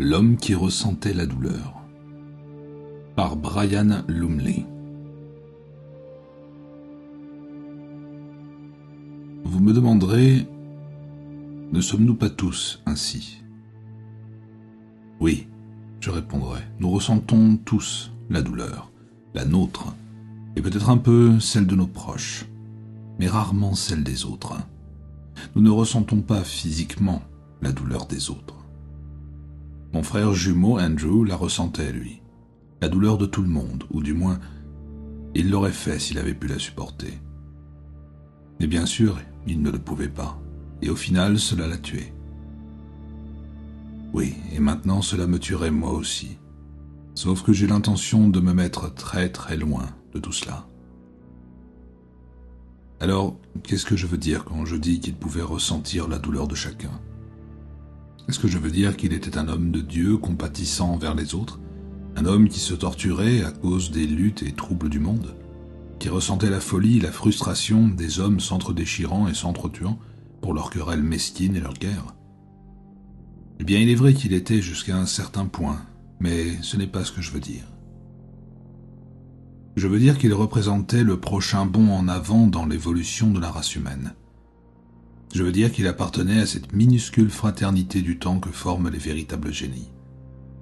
L'homme qui ressentait la douleur. Par Brian Lumley. Vous me demanderez, ne sommes-nous pas tous ainsi? Oui, je répondrai, nous ressentons tous la douleur, la nôtre, et peut-être un peu celle de nos proches, mais rarement celle des autres. Nous ne ressentons pas physiquement la douleur des autres. Mon frère jumeau Andrew la ressentait, lui, la douleur de tout le monde, ou du moins, il l'aurait fait s'il avait pu la supporter. Mais bien sûr, il ne le pouvait pas, et au final, cela l'a tué. Oui, et maintenant cela me tuerait moi aussi, sauf que j'ai l'intention de me mettre très très loin de tout cela. Alors, qu'est-ce que je veux dire quand je dis qu'il pouvait ressentir la douleur de chacun? Est-ce que je veux dire qu'il était un homme de Dieu compatissant envers les autres? Un homme qui se torturait à cause des luttes et troubles du monde? Qui ressentait la folie et la frustration des hommes s'entre-déchirant et s'entre-tuant pour leurs querelles mesquines et leurs guerres? Eh bien, il est vrai qu'il était jusqu'à un certain point, mais ce n'est pas ce que je veux dire. Je veux dire qu'il représentait le prochain bond en avant dans l'évolution de la race humaine. Je veux dire qu'il appartenait à cette minuscule fraternité du temps que forment les véritables génies.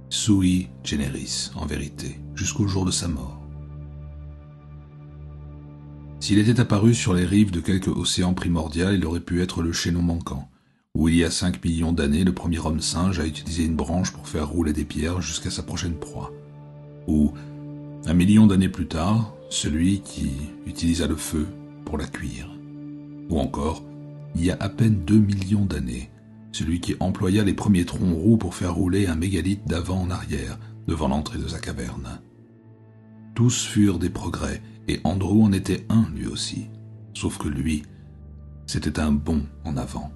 Sui generis, en vérité, jusqu'au jour de sa mort. S'il était apparu sur les rives de quelque océan primordial, il aurait pu être le chaînon manquant, où il y a 5 millions d'années, le premier homme singe a utilisé une branche pour faire rouler des pierres jusqu'à sa prochaine proie. Ou, 1 million d'années plus tard, celui qui utilisa le feu pour la cuire. Ou encore, il y a à peine 2 millions d'années, celui qui employa les premiers troncs roux pour faire rouler un mégalithe d'avant en arrière, devant l'entrée de sa caverne. Tous furent des progrès, et Andrew en était un lui aussi, sauf que lui, c'était un bond en avant.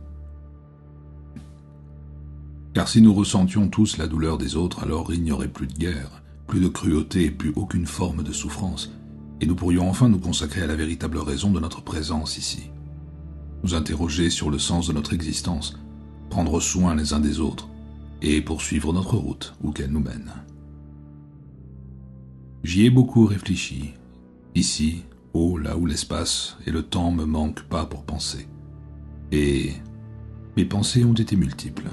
Car si nous ressentions tous la douleur des autres, alors il n'y aurait plus de guerre, plus de cruauté et plus aucune forme de souffrance, et nous pourrions enfin nous consacrer à la véritable raison de notre présence ici. Nous interroger sur le sens de notre existence, prendre soin les uns des autres, et poursuivre notre route où qu'elle nous mène. J'y ai beaucoup réfléchi. Ici, là où l'espace et le temps me manquent pas pour penser. Et mes pensées ont été multiples.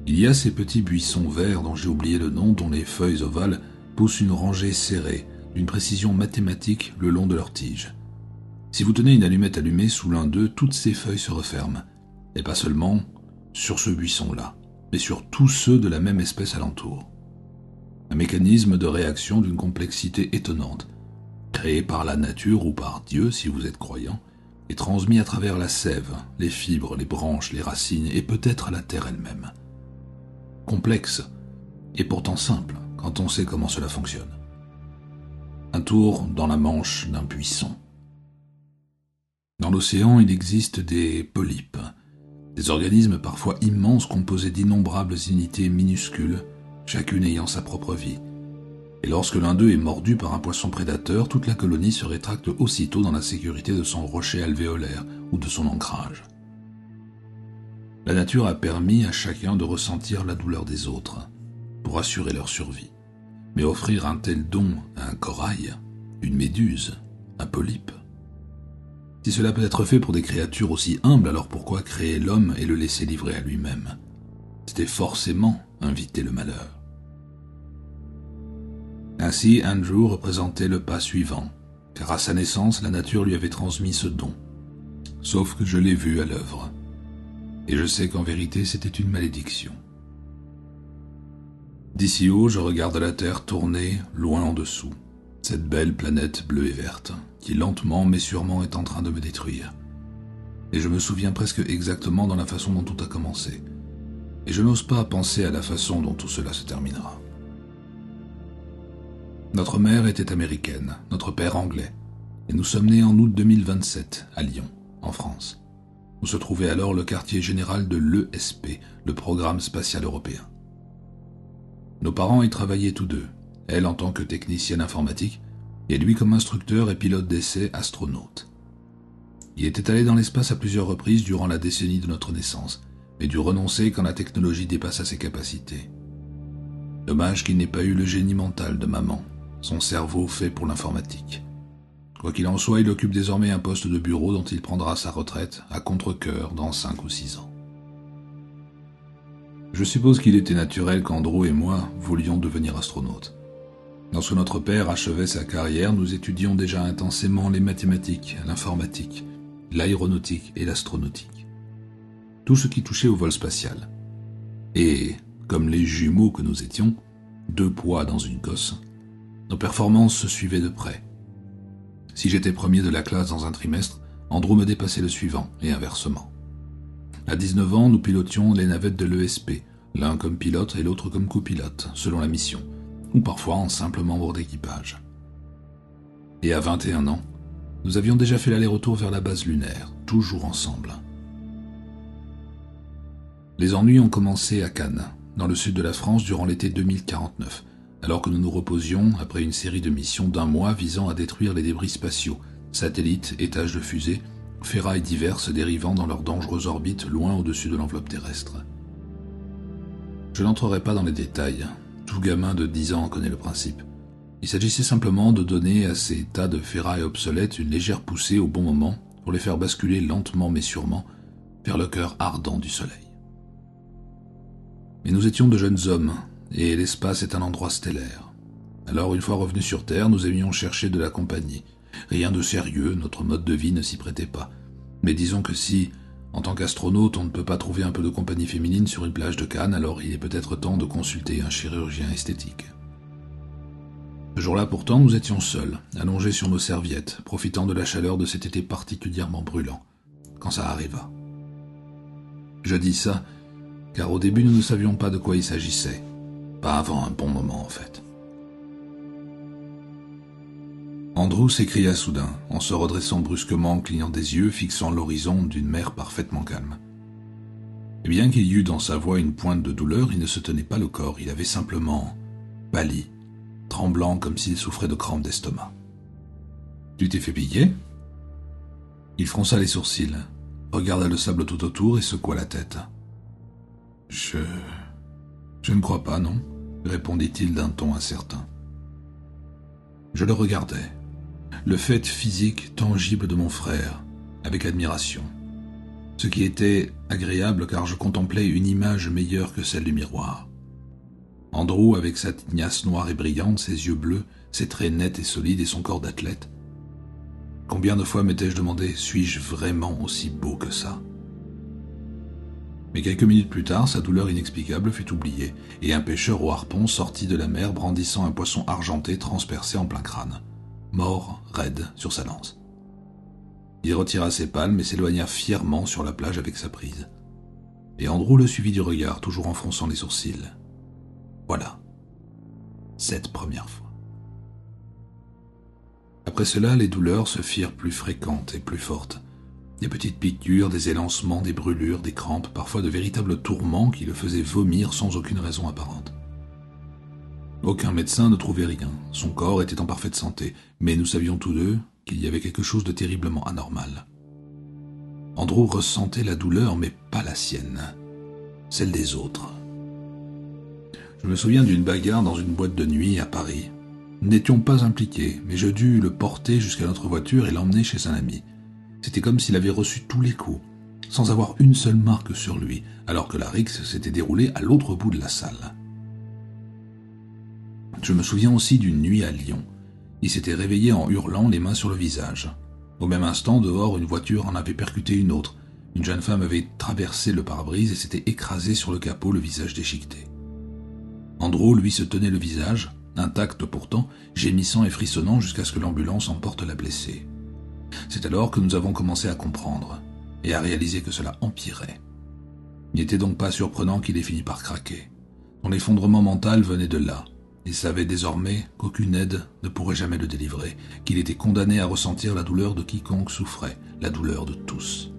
Il y a ces petits buissons verts dont j'ai oublié le nom, dont les feuilles ovales poussent une rangée serrée, d'une précision mathématique le long de leurs tiges. Si vous tenez une allumette allumée sous l'un d'eux, toutes ces feuilles se referment, et pas seulement sur ce buisson-là, mais sur tous ceux de la même espèce alentour. Un mécanisme de réaction d'une complexité étonnante, créé par la nature ou par Dieu si vous êtes croyant, et transmis à travers la sève, les fibres, les branches, les racines et peut-être la terre elle-même. Complexe, et pourtant simple quand on sait comment cela fonctionne. Un tour dans la manche d'un buisson. Dans l'océan, il existe des polypes, des organismes parfois immenses composés d'innombrables unités minuscules, chacune ayant sa propre vie. Et lorsque l'un d'eux est mordu par un poisson prédateur, toute la colonie se rétracte aussitôt dans la sécurité de son rocher alvéolaire ou de son ancrage. La nature a permis à chacun de ressentir la douleur des autres, pour assurer leur survie. Mais offrir un tel don à un corail, une méduse, un polype? Si cela peut être fait pour des créatures aussi humbles, alors pourquoi créer l'homme et le laisser livrer à lui-même? C'était forcément inviter le malheur. Ainsi, Andrew représentait le pas suivant, car à sa naissance, la nature lui avait transmis ce don. Sauf que je l'ai vu à l'œuvre. Et je sais qu'en vérité, c'était une malédiction. D'ici haut, je regarde la Terre tourner loin en dessous, cette belle planète bleue et verte, qui lentement mais sûrement est en train de me détruire. Et je me souviens presque exactement dans la façon dont tout a commencé. Et je n'ose pas penser à la façon dont tout cela se terminera. Notre mère était américaine, notre père anglais, et nous sommes nés en août 2027, à Lyon, en France, où se trouvait alors le quartier général de l'ESP, le Programme spatial européen. Nos parents y travaillaient tous deux, elle en tant que technicienne informatique, et lui comme instructeur et pilote d'essai astronaute. Il était allé dans l'espace à plusieurs reprises durant la décennie de notre naissance, et dut renoncer quand la technologie dépassa ses capacités. Dommage qu'il n'ait pas eu le génie mental de maman, son cerveau fait pour l'informatique. Quoi qu'il en soit, il occupe désormais un poste de bureau dont il prendra sa retraite à contre-cœur dans 5 ou 6 ans. Je suppose qu'il était naturel qu'Andrew et moi voulions devenir astronautes. Lorsque notre père achevait sa carrière, nous étudions déjà intensément les mathématiques, l'informatique, l'aéronautique et l'astronautique. Tout ce qui touchait au vol spatial. Et, comme les jumeaux que nous étions, 2 poids dans une gosse, nos performances se suivaient de près. Si j'étais premier de la classe dans un trimestre, Andrew me dépassait le suivant, et inversement. À 19 ans, nous pilotions les navettes de l'ESP, l'un comme pilote et l'autre comme copilote, selon la mission, ou parfois en simple membre d'équipage. Et à 21 ans, nous avions déjà fait l'aller-retour vers la base lunaire, toujours ensemble. Les ennuis ont commencé à Cannes, dans le sud de la France, durant l'été 2049, alors que nous nous reposions après une série de missions d'1 mois visant à détruire les débris spatiaux, satellites, étages de fusées, ferrailles diverses dérivant dans leurs dangereuses orbites loin au-dessus de l'enveloppe terrestre. Je n'entrerai pas dans les détails, tout gamin de 10 ans en connaît le principe. Il s'agissait simplement de donner à ces tas de ferrailles obsolètes une légère poussée au bon moment pour les faire basculer lentement mais sûrement vers le cœur ardent du soleil. Mais nous étions de jeunes hommes, et l'espace est un endroit stellaire. Alors, une fois revenus sur Terre, nous aimions chercher de la compagnie. Rien de sérieux, notre mode de vie ne s'y prêtait pas. Mais disons que si, en tant qu'astronaute, on ne peut pas trouver un peu de compagnie féminine sur une plage de Cannes, alors il est peut-être temps de consulter un chirurgien esthétique. Ce jour-là, pourtant, nous étions seuls, allongés sur nos serviettes, profitant de la chaleur de cet été particulièrement brûlant, quand ça arriva. Je dis ça, car au début nous ne savions pas de quoi il s'agissait. Pas avant un bon moment, en fait. Andrew s'écria soudain, en se redressant brusquement, clignant des yeux, fixant l'horizon d'une mer parfaitement calme. Et bien qu'il y eût dans sa voix une pointe de douleur, il ne se tenait pas le corps, il avait simplement pâli, tremblant comme s'il souffrait de crampes d'estomac. « Tu t'es fait piquer ?» Il fronça les sourcils, regarda le sable tout autour et secoua la tête. « Je ne crois pas, non ?» répondit-il d'un ton incertain. Je le regardais, le fait physique tangible de mon frère, avec admiration. Ce qui était agréable car je contemplais une image meilleure que celle du miroir. Andrew, avec sa tignasse noire et brillante, ses yeux bleus, ses traits nets et solides et son corps d'athlète. Combien de fois m'étais-je demandé, suis-je vraiment aussi beau que ça ? Mais quelques minutes plus tard, sa douleur inexplicable fut oubliée, et un pêcheur au harpon sortit de la mer brandissant un poisson argenté transpercé en plein crâne, mort, raide, sur sa lance. Il retira ses palmes et s'éloigna fièrement sur la plage avec sa prise. Et Andrew le suivit du regard, toujours en fronçant les sourcils. Voilà. Cette première fois. Après cela, les douleurs se firent plus fréquentes et plus fortes. Des petites piqûres, des élancements, des brûlures, des crampes, parfois de véritables tourments qui le faisaient vomir sans aucune raison apparente. Aucun médecin ne trouvait rien, son corps était en parfaite santé, mais nous savions tous deux qu'il y avait quelque chose de terriblement anormal. Andrew ressentait la douleur, mais pas la sienne, celle des autres. Je me souviens d'une bagarre dans une boîte de nuit à Paris. Nous n'étions pas impliqués, mais je dus le porter jusqu'à notre voiture et l'emmener chez un ami. C'était comme s'il avait reçu tous les coups, sans avoir une seule marque sur lui, alors que la rixe s'était déroulée à l'autre bout de la salle. Je me souviens aussi d'une nuit à Lyon. Il s'était réveillé en hurlant, les mains sur le visage. Au même instant, dehors, une voiture en avait percuté une autre. Une jeune femme avait traversé le pare-brise et s'était écrasée sur le capot, le visage déchiqueté. Andrew, lui, se tenait le visage, intact pourtant, gémissant et frissonnant jusqu'à ce que l'ambulance emporte la blessée. C'est alors que nous avons commencé à comprendre et à réaliser que cela empirait. Il n'était donc pas surprenant qu'il ait fini par craquer. Son effondrement mental venait de là. Il savait désormais qu'aucune aide ne pourrait jamais le délivrer, qu'il était condamné à ressentir la douleur de quiconque souffrait, la douleur de tous.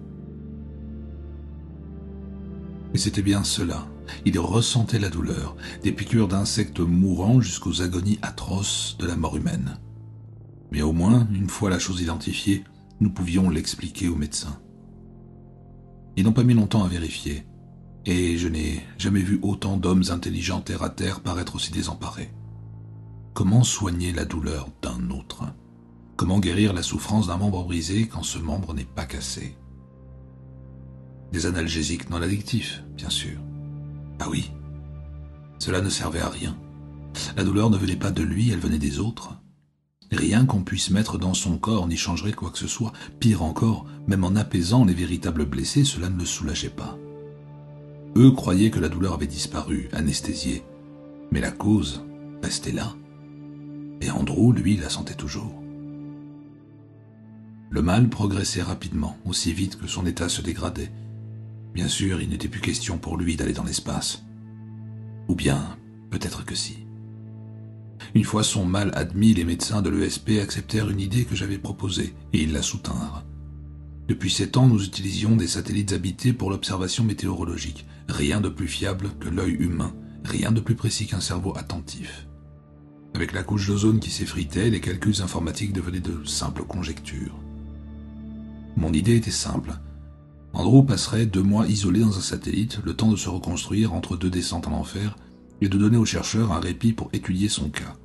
Et c'était bien cela. Il ressentait la douleur, des piqûres d'insectes mourants jusqu'aux agonies atroces de la mort humaine. Mais au moins, une fois la chose identifiée, nous pouvions l'expliquer aux médecins. Ils n'ont pas mis longtemps à vérifier. Et je n'ai jamais vu autant d'hommes intelligents terre à terre paraître aussi désemparés. Comment soigner la douleur d'un autre? Comment guérir la souffrance d'un membre brisé quand ce membre n'est pas cassé? Des analgésiques non addictifs, bien sûr. Ah oui, cela ne servait à rien. La douleur ne venait pas de lui, elle venait des autres. Rien qu'on puisse mettre dans son corps n'y changerait quoi que ce soit. Pire encore, même en apaisant les véritables blessés, cela ne le soulageait pas. Eux croyaient que la douleur avait disparu, anesthésiée. Mais la cause restait là. Et Andrew, lui, la sentait toujours. Le mal progressait rapidement, aussi vite que son état se dégradait. Bien sûr, il n'était plus question pour lui d'aller dans l'espace. Ou bien, peut-être que si. Une fois son mal admis, les médecins de l'ESP acceptèrent une idée que j'avais proposée, et ils la soutinrent. Depuis 7 ans, nous utilisions des satellites habités pour l'observation météorologique. Rien de plus fiable que l'œil humain, rien de plus précis qu'un cerveau attentif. Avec la couche d'ozone qui s'effritait, les calculs informatiques devenaient de simples conjectures. Mon idée était simple. Andrew passerait 2 mois isolé dans un satellite, le temps de se reconstruire entre 2 descentes en enfer, et de donner aux chercheurs un répit pour étudier son cas.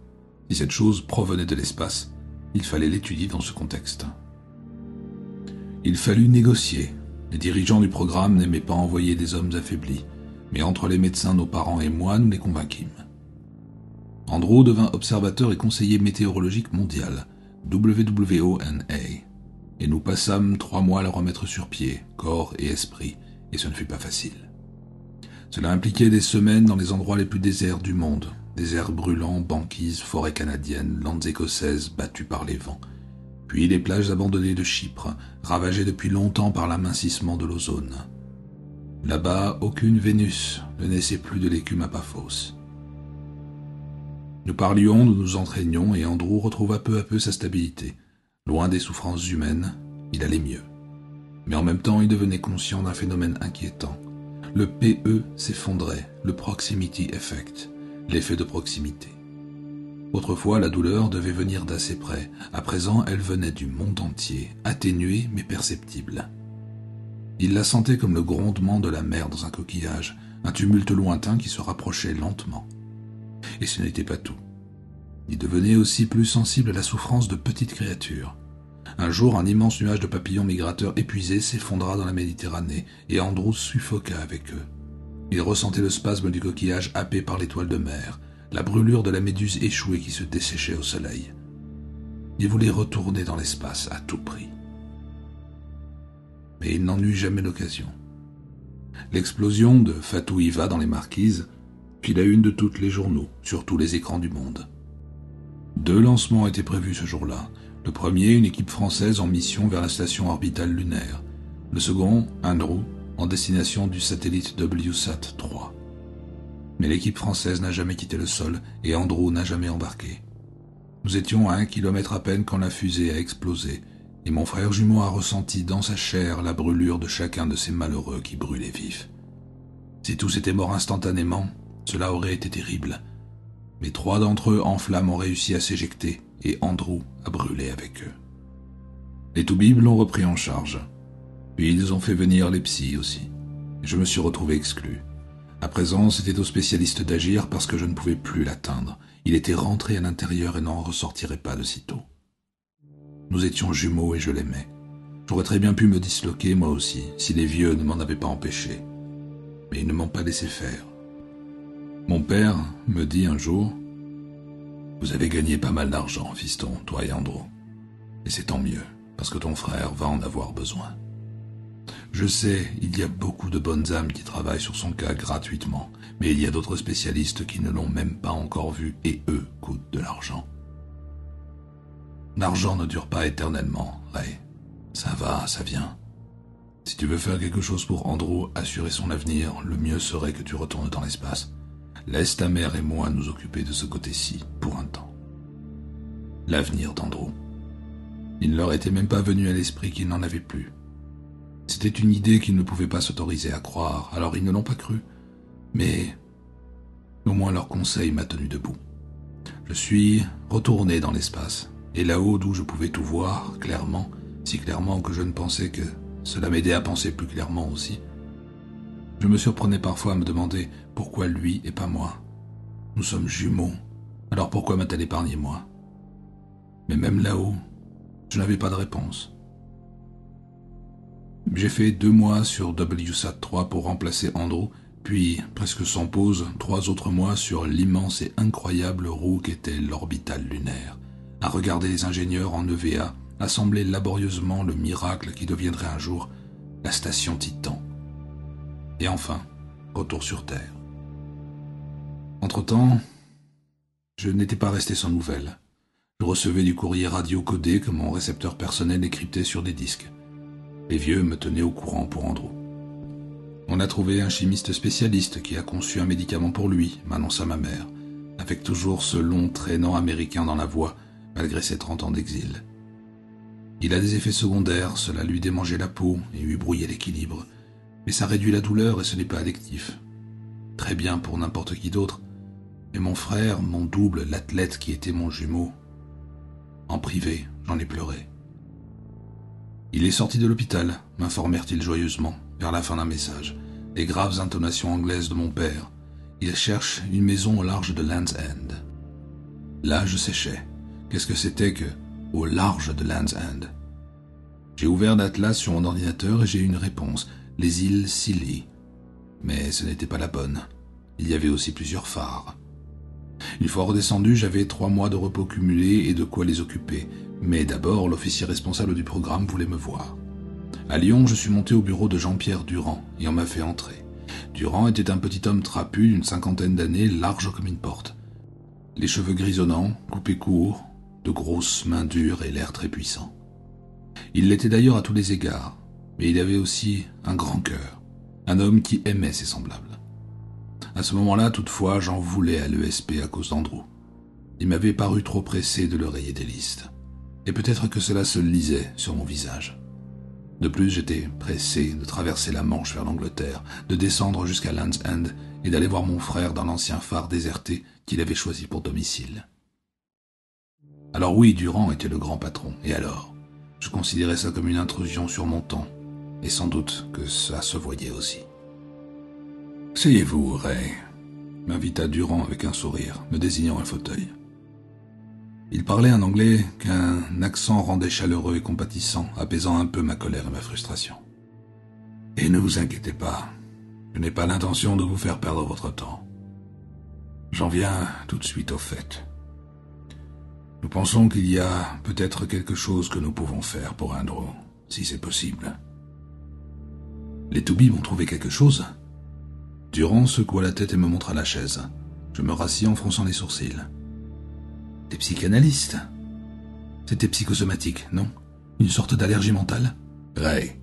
Si cette chose provenait de l'espace, il fallait l'étudier dans ce contexte. Il fallut négocier. Les dirigeants du programme n'aimaient pas envoyer des hommes affaiblis, mais entre les médecins, nos parents et moi, nous les convainquîmes. Andrew devint observateur et conseiller météorologique mondial, WWONA, et nous passâmes 3 mois à le remettre sur pied, corps et esprit, et ce ne fut pas facile. Cela impliquait des semaines dans les endroits les plus déserts du monde, déserts brûlants, banquises, forêts canadiennes, landes écossaises battues par les vents, puis les plages abandonnées de Chypre, ravagées depuis longtemps par l'amincissement de l'ozone. Là-bas, aucune Vénus ne naissait plus de l'écume à Paphos. Nous parlions, nous nous entraînions, et Andrew retrouva peu à peu sa stabilité. Loin des souffrances humaines, il allait mieux. Mais en même temps, il devenait conscient d'un phénomène inquiétant. Le PE s'effondrait, le proximity effect, l'effet de proximité. Autrefois, la douleur devait venir d'assez près. À présent, elle venait du monde entier, atténuée mais perceptible. Il la sentait comme le grondement de la mer dans un coquillage, un tumulte lointain qui se rapprochait lentement. Et ce n'était pas tout. Il devenait aussi plus sensible à la souffrance de petites créatures. Un jour, un immense nuage de papillons migrateurs épuisés s'effondra dans la Méditerranée, et Andrew suffoqua avec eux. Il ressentait le spasme du coquillage happé par l'étoile de mer, la brûlure de la méduse échouée qui se desséchait au soleil. Il voulait retourner dans l'espace à tout prix. Mais il n'en eut jamais l'occasion. L'explosion de Fatou Iva dans les Marquises fit la une de tous les journaux, sur tous les écrans du monde. 2 lancements étaient prévus ce jour-là. Le premier, une équipe française en mission vers la station orbitale lunaire. Le second, Andrew, en destination du satellite WSAT-3. Mais l'équipe française n'a jamais quitté le sol et Andrew n'a jamais embarqué. Nous étions à 1 kilomètre à peine quand la fusée a explosé et mon frère jumeau a ressenti dans sa chair la brûlure de chacun de ces malheureux qui brûlaient vifs. Si tous étaient morts instantanément, cela aurait été terrible. Mais 3 d'entre eux en flammes ont réussi à s'éjecter et Andrew a brûlé avec eux. Les toubibs l'ont repris en charge. Puis ils ont fait venir les psys aussi. Je me suis retrouvé exclu. À présent, c'était aux spécialistes d'agir parce que je ne pouvais plus l'atteindre. Il était rentré à l'intérieur et n'en ressortirait pas de sitôt. Nous étions jumeaux et je l'aimais. J'aurais très bien pu me disloquer moi aussi, si les vieux ne m'en avaient pas empêché. Mais ils ne m'ont pas laissé faire. Mon père me dit un jour « Vous avez gagné pas mal d'argent, fiston, toi et Andrew. Et c'est tant mieux, parce que ton frère va en avoir besoin. » Je sais, il y a beaucoup de bonnes âmes qui travaillent sur son cas gratuitement, mais il y a d'autres spécialistes qui ne l'ont même pas encore vu et eux coûtent de l'argent. L'argent ne dure pas éternellement, Ray. Ça va, ça vient. Si tu veux faire quelque chose pour Andrew, assurer son avenir, le mieux serait que tu retournes dans l'espace. Laisse ta mère et moi nous occuper de ce côté-ci pour un temps. L'avenir d'Andrew. Il ne leur était même pas venu à l'esprit qu'il n'en avait plus. C'était une idée qu'ils ne pouvaient pas s'autoriser à croire, alors ils ne l'ont pas cru. Mais au moins leur conseil m'a tenu debout. Je suis retourné dans l'espace, et là-haut d'où je pouvais tout voir, clairement, si clairement que je ne pensais que cela m'aidait à penser plus clairement aussi. Je me surprenais parfois à me demander pourquoi lui et pas moi. Nous sommes jumeaux, alors pourquoi m'a-t-elle épargné moi? Mais même là-haut, je n'avais pas de réponse. J'ai fait 2 mois sur WSAT-3 pour remplacer Andrew, puis, presque sans pause, 3 autres mois sur l'immense et incroyable roue qu'était l'orbital lunaire, à regarder les ingénieurs en EVA assembler laborieusement le miracle qui deviendrait un jour la station Titan. Et enfin, retour sur Terre. Entre-temps, je n'étais pas resté sans nouvelles. Je recevais du courrier radio codé que mon récepteur personnel décryptait sur des disques. Les vieux me tenaient au courant pour Andrew. On a trouvé un chimiste spécialiste qui a conçu un médicament pour lui, m'annonça ma mère, avec toujours ce long traînant américain dans la voix, malgré ses 30 ans d'exil. Il a des effets secondaires, cela lui démangeait la peau et lui brouillait l'équilibre, mais ça réduit la douleur et ce n'est pas addictif. Très bien pour n'importe qui d'autre, mais mon frère, mon double, l'athlète qui était mon jumeau, en privé, j'en ai pleuré. Il est sorti de l'hôpital, m'informèrent-ils joyeusement, vers la fin d'un message. Les graves intonations anglaises de mon père. Il cherche une maison au large de Land's End. Là, je séchais. Qu'est-ce que c'était que « au large de Land's End » ? J'ai ouvert l'atlas sur mon ordinateur et j'ai eu une réponse. Les îles Scilly. Mais ce n'était pas la bonne. Il y avait aussi plusieurs phares. Une fois redescendu, j'avais 3 mois de repos cumulés et de quoi les occuper. Mais d'abord, l'officier responsable du programme voulait me voir. À Lyon, je suis monté au bureau de Jean-Pierre Durand et on m'a fait entrer. Durand était un petit homme trapu d'une 50aine d'années, large comme une porte. Les cheveux grisonnants, coupés courts, de grosses mains dures et l'air très puissant. Il l'était d'ailleurs à tous les égards, mais il avait aussi un grand cœur, un homme qui aimait ses semblables. À ce moment-là, toutefois, j'en voulais à l'ESP à cause d'Andrew. Il m'avait paru trop pressé de le rayer des listes. Et peut-être que cela se lisait sur mon visage. De plus, j'étais pressé de traverser la Manche vers l'Angleterre, de descendre jusqu'à Land's End et d'aller voir mon frère dans l'ancien phare déserté qu'il avait choisi pour domicile. Alors oui, Durand était le grand patron, et alors? Je considérais ça comme une intrusion sur mon temps, et sans doute que ça se voyait aussi. « Asseyez-vous, Ray », m'invita Durand avec un sourire, me désignant un fauteuil. Il parlait un anglais qu'un accent rendait chaleureux et compatissant, apaisant un peu ma colère et ma frustration. « Et ne vous inquiétez pas, je n'ai pas l'intention de vous faire perdre votre temps. J'en viens tout de suite au fait. Nous pensons qu'il y a peut-être quelque chose que nous pouvons faire pour Andrew, si c'est possible. » Les Toubibs ont trouvé quelque chose ? Durand secoua la tête et me montra la chaise. Je me rassis en fronçant les sourcils. Des psychanalystes ? C'était psychosomatique, non ? Une sorte d'allergie mentale ? Ray.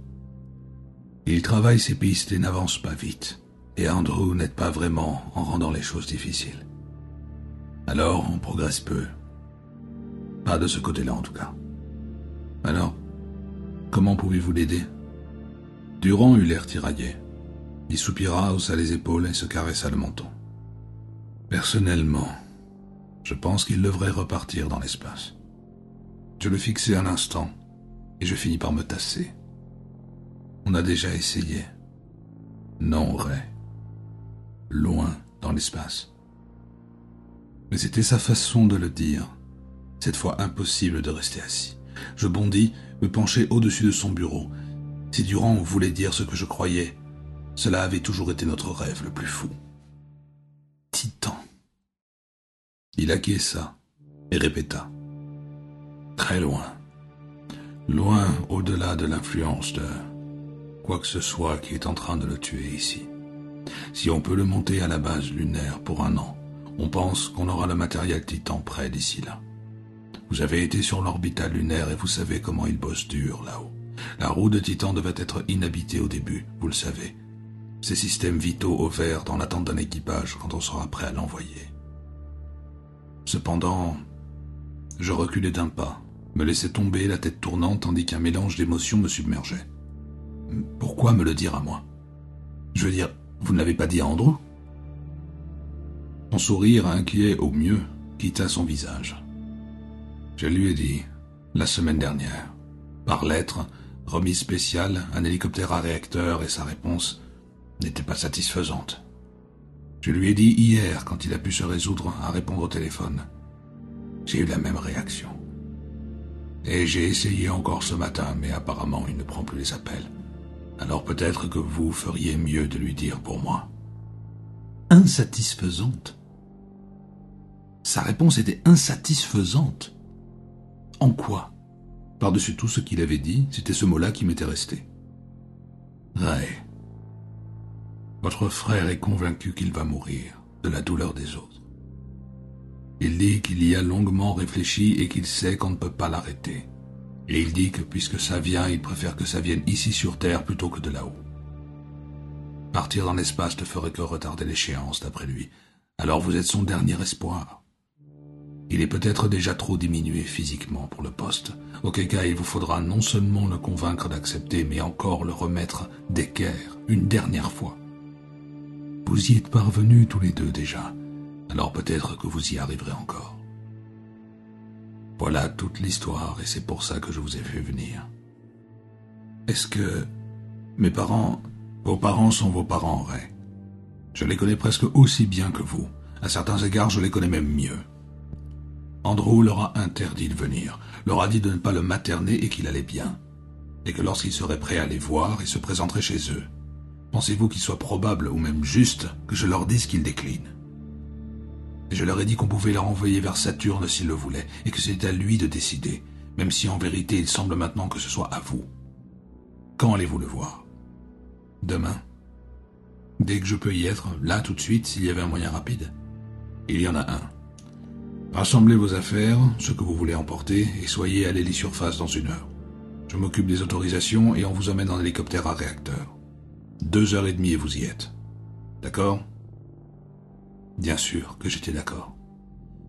Il travaille ses pistes et n'avance pas vite. Et Andrew n'aide pas vraiment en rendant les choses difficiles. Alors, on progresse peu. Pas de ce côté-là, en tout cas. Alors, comment pouvez-vous l'aider ? Durand eut l'air tiraillé. Il soupira, haussa les épaules et se caressa le menton. Personnellement, je pense qu'il devrait repartir dans l'espace. Je le fixai un instant, et je finis par me tasser. On a déjà essayé. Non, Ray. Loin dans l'espace. Mais c'était sa façon de le dire. Cette fois impossible de rester assis. Je bondis, me penchai au-dessus de son bureau. Si Durand voulait dire ce que je croyais, cela avait toujours été notre rêve le plus fou. Titan. Il acquiesça et répéta. Très loin. Loin au-delà de l'influence de quoi que ce soit qui est en train de le tuer ici. Si on peut le monter à la base lunaire pour 1 an, on pense qu'on aura le matériel Titan prêt d'ici là. Vous avez été sur l'orbital lunaire et vous savez comment il bosse dur là-haut. La roue de Titan devait être inhabitée au début, vous le savez. Ces systèmes vitaux au vert dans l'attente d'un équipage quand on sera prêt à l'envoyer. Cependant, je reculai d'un pas, me laissai tomber la tête tournante tandis qu'un mélange d'émotions me submergeait. Pourquoi me le dire à moi ? Je veux dire, vous ne l'avez pas dit à Andrew ? Son sourire inquiet au mieux quitta son visage. Je lui ai dit, la semaine dernière, par lettre, remise spéciale, un hélicoptère à réacteur et sa réponse, n'était pas satisfaisante. Je lui ai dit hier, quand il a pu se résoudre à répondre au téléphone. J'ai eu la même réaction. Et j'ai essayé encore ce matin, mais apparemment il ne prend plus les appels. Alors peut-être que vous feriez mieux de lui dire pour moi. Insatisfaisante. Sa réponse était insatisfaisante. En quoi? Par-dessus tout ce qu'il avait dit, c'était ce mot-là qui m'était resté. Ray, votre frère est convaincu qu'il va mourir de la douleur des autres. Il dit qu'il y a longuement réfléchi et qu'il sait qu'on ne peut pas l'arrêter. Et il dit que puisque ça vient, il préfère que ça vienne ici sur Terre plutôt que de là-haut. Partir dans l'espace ne ferait que retarder l'échéance, d'après lui. Alors vous êtes son dernier espoir. Il est peut-être déjà trop diminué physiquement pour le poste, auquel cas il vous faudra non seulement le convaincre d'accepter, mais encore le remettre d'équerre, une dernière fois. Vous y êtes parvenus tous les deux déjà, alors peut-être que vous y arriverez encore. Voilà toute l'histoire, et c'est pour ça que je vous ai fait venir. Est-ce que mes parents, vos parents sont vos parents, Ray? Je les connais presque aussi bien que vous. À certains égards, je les connais même mieux. Andrew leur a interdit de venir, leur a dit de ne pas le materner et qu'il allait bien, et que lorsqu'il serait prêt à les voir, il se présenterait chez eux. Pensez-vous qu'il soit probable, ou même juste, que je leur dise qu'ils déclinent? Et je leur ai dit qu'on pouvait leur envoyer vers Saturne s'ils le voulaient, et que c'était à lui de décider, même si en vérité il semble maintenant que ce soit à vous. Quand allez-vous le voir? Demain? Dès que je peux y être, là tout de suite, s'il y avait un moyen rapide? Il y en a un. Rassemblez vos affaires, ce que vous voulez emporter, et soyez à l'hélisurface dans 1 heure. Je m'occupe des autorisations et on vous emmène en hélicoptère à réacteur. 2h30 et vous y êtes. D'accord? Bien sûr que j'étais d'accord.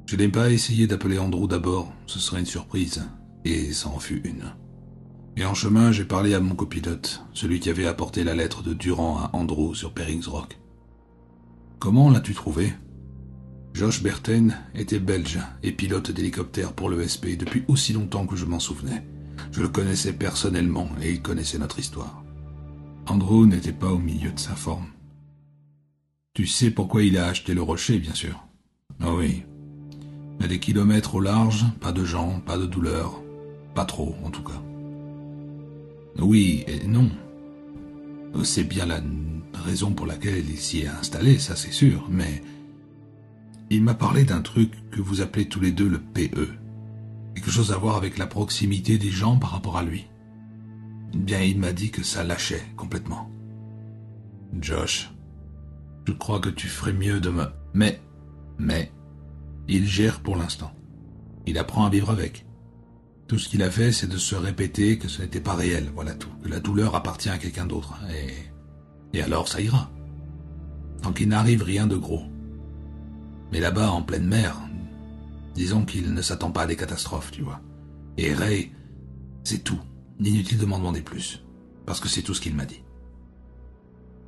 Je n'ai pas essayé d'appeler Andrew d'abord, ce serait une surprise, et ça en fut une. Et en chemin, j'ai parlé à mon copilote, celui qui avait apporté la lettre de Durand à Andrew sur Perrings Rock. Comment l'as-tu trouvé? Josh Berten était belge et pilote d'hélicoptère pour l'ESP depuis aussi longtemps que je m'en souvenais. Je le connaissais personnellement et il connaissait notre histoire. Andrew n'était pas au milieu de sa forme. Tu sais pourquoi il a acheté le rocher, bien sûr. Ah oui. Mais des kilomètres au large, pas de gens, pas de douleur. Pas trop, en tout cas. Oui et non. C'est bien la raison pour laquelle il s'y est installé, ça c'est sûr, mais... Il m'a parlé d'un truc que vous appelez tous les deux le PE. Quelque chose à voir avec la proximité des gens par rapport à lui. Bien, il m'a dit que ça lâchait complètement. Josh, je crois que tu ferais mieux de me... Mais, il gère pour l'instant. Il apprend à vivre avec. Tout ce qu'il a fait, c'est de se répéter que ce n'était pas réel, voilà tout. Que la douleur appartient à quelqu'un d'autre. Et alors ça ira. Tant qu'il n'arrive rien de gros. Mais là-bas, en pleine mer, disons qu'il ne s'attend pas à des catastrophes, tu vois. Et Ray, c'est tout. Inutile de m'en demander plus. Parce que c'est tout ce qu'il m'a dit.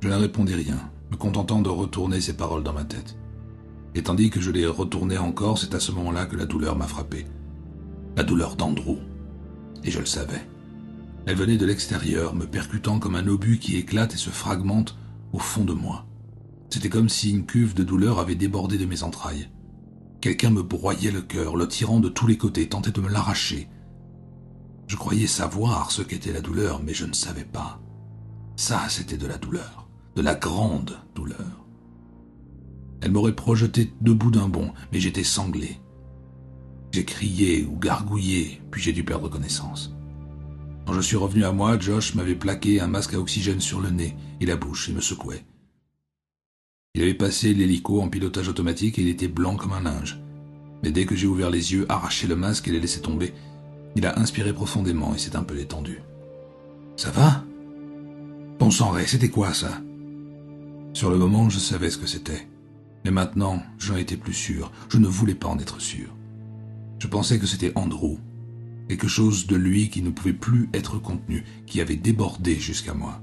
Je ne répondis rien, me contentant de retourner ses paroles dans ma tête. Et tandis que je les retournais encore, c'est à ce moment-là que la douleur m'a frappé. La douleur d'Andrew. Et je le savais. Elle venait de l'extérieur, me percutant comme un obus qui éclate et se fragmente au fond de moi. C'était comme si une cuve de douleur avait débordé de mes entrailles. Quelqu'un me broyait le cœur, le tirant de tous les côtés, tentait de me l'arracher. Je croyais savoir ce qu'était la douleur, mais je ne savais pas. Ça, c'était de la douleur, de la grande douleur. Elle m'aurait projeté debout d'un bond, mais j'étais sanglé. J'ai crié ou gargouillé, puis j'ai dû perdre connaissance. Quand je suis revenu à moi, Josh m'avait plaqué un masque à oxygène sur le nez et la bouche et me secouait. Il avait passé l'hélico en pilotage automatique et il était blanc comme un linge. Mais dès que j'ai ouvert les yeux, arraché le masque et les laissé tomber, il a inspiré profondément et s'est un peu détendu. « Ça va ?»« Bon sang, Ray, c'était quoi ça ?» Sur le moment, je savais ce que c'était. Mais maintenant, j'en étais plus sûr. Je ne voulais pas en être sûr. Je pensais que c'était Andrew. Quelque chose de lui qui ne pouvait plus être contenu, qui avait débordé jusqu'à moi.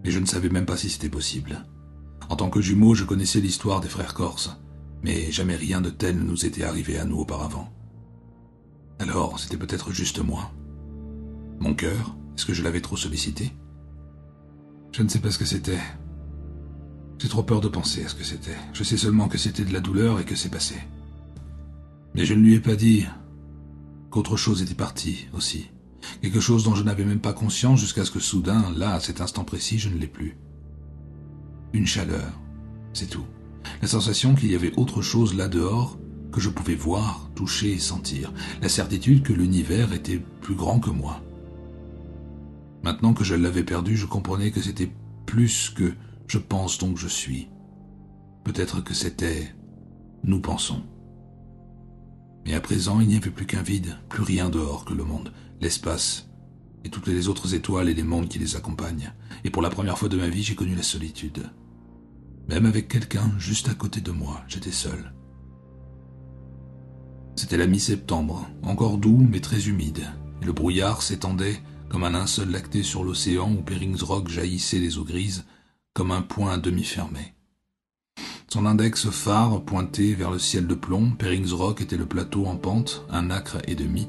Mais je ne savais même pas si c'était possible. En tant que jumeaux, je connaissais l'histoire des frères corses, mais jamais rien de tel ne nous était arrivé à nous auparavant. Alors, c'était peut-être juste moi. Mon cœur, est-ce que je l'avais trop sollicité? Je ne sais pas ce que c'était, J'ai trop peur de penser à ce que c'était. Je sais seulement que c'était de la douleur et que c'est passé. Mais je ne lui ai pas dit qu'autre chose était parti aussi. Quelque chose dont je n'avais même pas conscience jusqu'à ce que soudain, là, à cet instant précis, je ne l'ai plus. Une chaleur, c'est tout. La sensation qu'il y avait autre chose là dehors que je pouvais voir, toucher et sentir. La certitude que l'univers était plus grand que moi. Maintenant que je l'avais perdu, je comprenais que c'était plus que je pense donc je suis. Peut-être que c'était nous pensons. Mais à présent, il n'y avait plus qu'un vide, plus rien dehors que le monde, l'espace et toutes les autres étoiles et les mondes qui les accompagnent. Et pour la première fois de ma vie, j'ai connu la solitude. Même avec quelqu'un juste à côté de moi, j'étais seul. C'était la mi-septembre, encore doux mais très humide, et le brouillard s'étendait comme un linceul lacté sur l'océan où Beringsrock jaillissait des eaux grises comme un point à demi fermé. Son index phare pointé vers le ciel de plomb, Beringsrock était le plateau en pente, un acre et demi,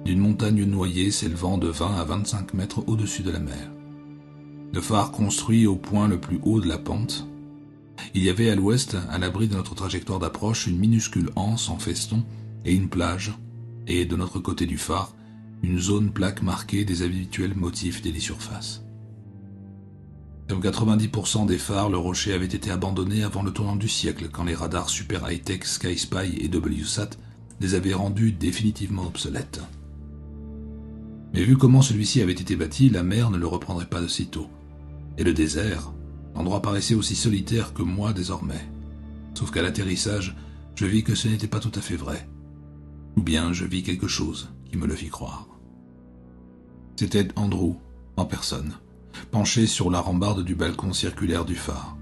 d'une montagne noyée s'élevant de 20 à 25 mètres au-dessus de la mer. Le phare construit au point le plus haut de la pente. Il y avait à l'ouest, à l'abri de notre trajectoire d'approche, une minuscule anse en feston et une plage, et de notre côté du phare, une zone plaque marquée des habituels motifs d'hélisurface. Comme 90% des phares, le rocher avait été abandonné avant le tournant du siècle, quand les radars super high-tech SkySpy et WSAT les avaient rendus définitivement obsolètes. Mais vu comment celui-ci avait été bâti, la mer ne le reprendrait pas de sitôt. Et le désert, l'endroit paraissait aussi solitaire que moi désormais. Sauf qu'à l'atterrissage, je vis que ce n'était pas tout à fait vrai. Ou bien je vis quelque chose qui me le fit croire. C'était Andrew, en personne, penché sur la rambarde du balcon circulaire du phare,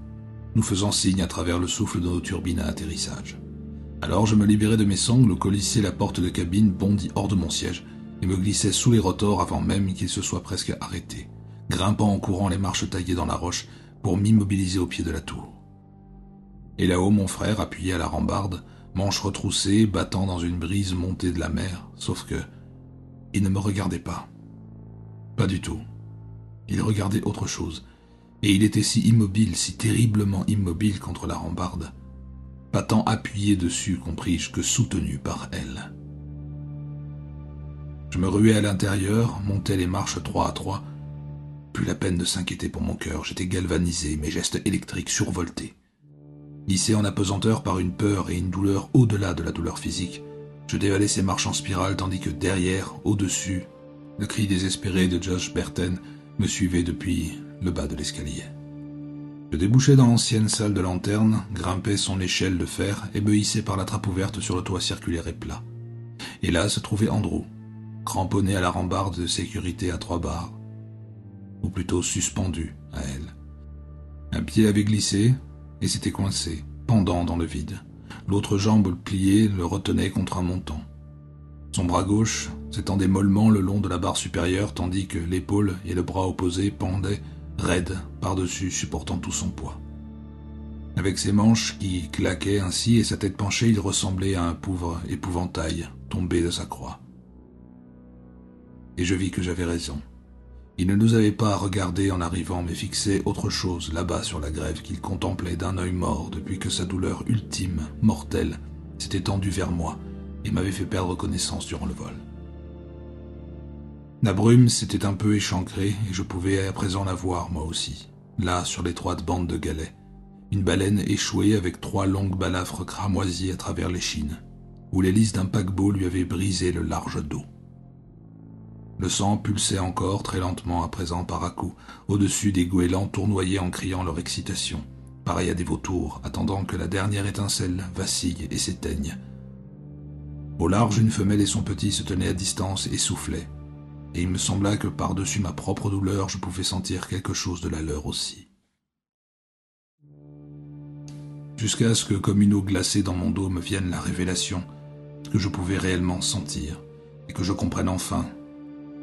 nous faisant signe à travers le souffle de nos turbines à atterrissage. Alors je me libérai de mes sangles, colissai la porte de cabine, bondis hors de mon siège, et me glissai sous les rotors avant même qu'il se soit presque arrêté, grimpant en courant les marches taillées dans la roche pour m'immobiliser au pied de la tour. Et là-haut, mon frère, appuyé à la rambarde, manches retroussées, battant dans une brise montée de la mer, sauf que il ne me regardait pas. Pas du tout. Il regardait autre chose, et il était si immobile, si terriblement immobile contre la rambarde, pas tant appuyé dessus, compris-je, que soutenu par elle. Je me ruais à l'intérieur, montais les marches 3 à 3, plus la peine de s'inquiéter pour mon cœur, j'étais galvanisé, mes gestes électriques survoltés. Hissé en apesanteur par une peur et une douleur au-delà de la douleur physique, je dévalais ces marches en spirale tandis que derrière, au-dessus, le cri désespéré de Josh Burton me suivait depuis le bas de l'escalier. Je débouchais dans l'ancienne salle de lanterne, grimpais son échelle de fer et me hissais par la trappe ouverte sur le toit circulaire et plat. Et là se trouvait Andrew, cramponné à la rambarde de sécurité à 3 barres, ou plutôt suspendu à elle. Un pied avait glissé et s'était coincé, pendant dans le vide. L'autre jambe pliée le retenait contre un montant. Son bras gauche s'étendait mollement le long de la barre supérieure tandis que l'épaule et le bras opposé pendaient raides par-dessus supportant tout son poids. Avec ses manches qui claquaient ainsi et sa tête penchée, il ressemblait à un pauvre épouvantail tombé de sa croix. Et je vis que j'avais raison. Il ne nous avait pas regardés en arrivant, mais fixait autre chose là-bas sur la grève qu'il contemplait d'un œil mort depuis que sa douleur ultime, mortelle, s'était tendue vers moi et m'avait fait perdre connaissance durant le vol. La brume s'était un peu échancrée et je pouvais à présent la voir moi aussi, là sur l'étroite bande de galets, une baleine échouée avec 3 longues balafres cramoisies à travers l'échine, où l'hélice d'un paquebot lui avait brisé le large dos. Le sang pulsait encore très lentement à présent par à-coups, au-dessus des goélands tournoyés en criant leur excitation, pareil à des vautours, attendant que la dernière étincelle vacille et s'éteigne. Au large, une femelle et son petit se tenaient à distance et soufflaient, et il me sembla que par-dessus ma propre douleur, je pouvais sentir quelque chose de la leur aussi. Jusqu'à ce que, comme une eau glacée dans mon dos, me vienne la révélation que je pouvais réellement sentir, et que je comprenne enfin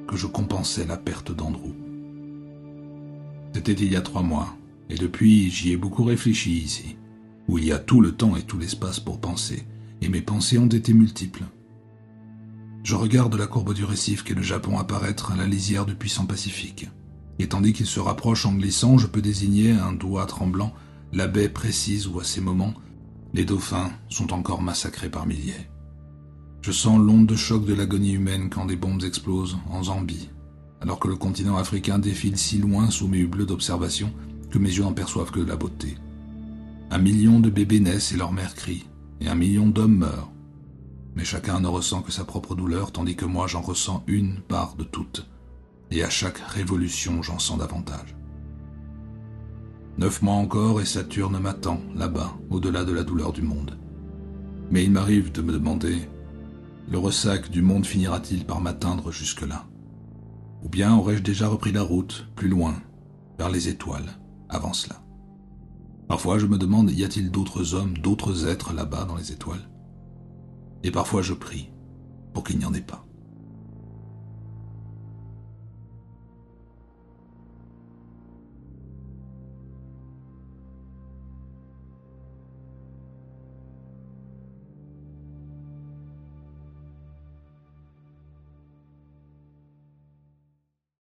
que je compensais la perte d'Andrew. C'était il y a 3 mois, et depuis j'y ai beaucoup réfléchi ici, où il y a tout le temps et tout l'espace pour penser, et mes pensées ont été multiples. Je regarde la courbe du récif qu'est le Japon apparaître à la lisière du puissant Pacifique, et tandis qu'il se rapproche en glissant, je peux désigner un doigt tremblant la baie précise où, à ces moments, les dauphins sont encore massacrés par milliers. Je sens l'onde de choc de l'agonie humaine quand des bombes explosent en Zambie, alors que le continent africain défile si loin sous mes bleus d'observation que mes yeux n'en perçoivent que la beauté. 1 million de bébés naissent et leur mère crie, et 1 million d'hommes meurent. Mais chacun ne ressent que sa propre douleur, tandis que moi j'en ressens une part de toutes, et à chaque révolution j'en sens davantage. 9 mois encore et Saturne m'attend, là-bas, au-delà de la douleur du monde. Mais il m'arrive de me demander, le ressac du monde finira-t-il par m'atteindre jusque-là? Ou bien aurais-je déjà repris la route, plus loin, vers les étoiles, avant cela? Parfois je me demande, y a-t-il d'autres hommes, d'autres êtres là-bas dans les étoiles? Et parfois je prie pour qu'il n'y en ait pas.